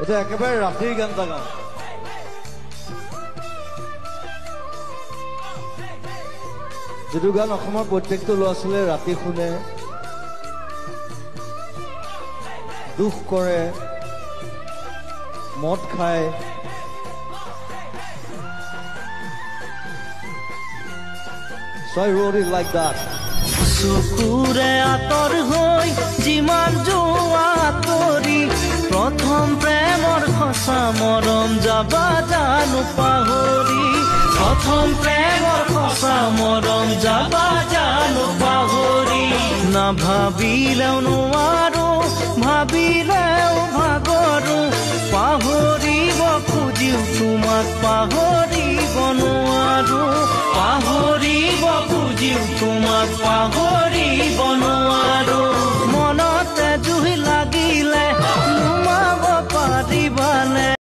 এটা একেবাৰে ৰাতিৰ গান এটা গাওঁ। যিটো গান অসমৰ প্ৰত্যেকটো ল'ৰা ছোৱালীয়ে ৰাতি শুনে, দুখ কৰে, মদ খায়, so I wrote it like that. চকুৰে আঁতৰ হৈ যিমান যোৱা তৰি প্ৰথম প্ৰেমৰ সঁচা মৰম যাবা জানো পাহৰি প্ৰথম প্ৰেমৰ সঁচা মৰম যাবা জানো পাহৰি নাভাবিলেও নোৱাৰো ভাবিলেও ভাগৰো পাহৰিব খুজিও তোমাক পাহৰিব নোৱাৰো পাহৰিব খুজিও তোমাক পাহৰি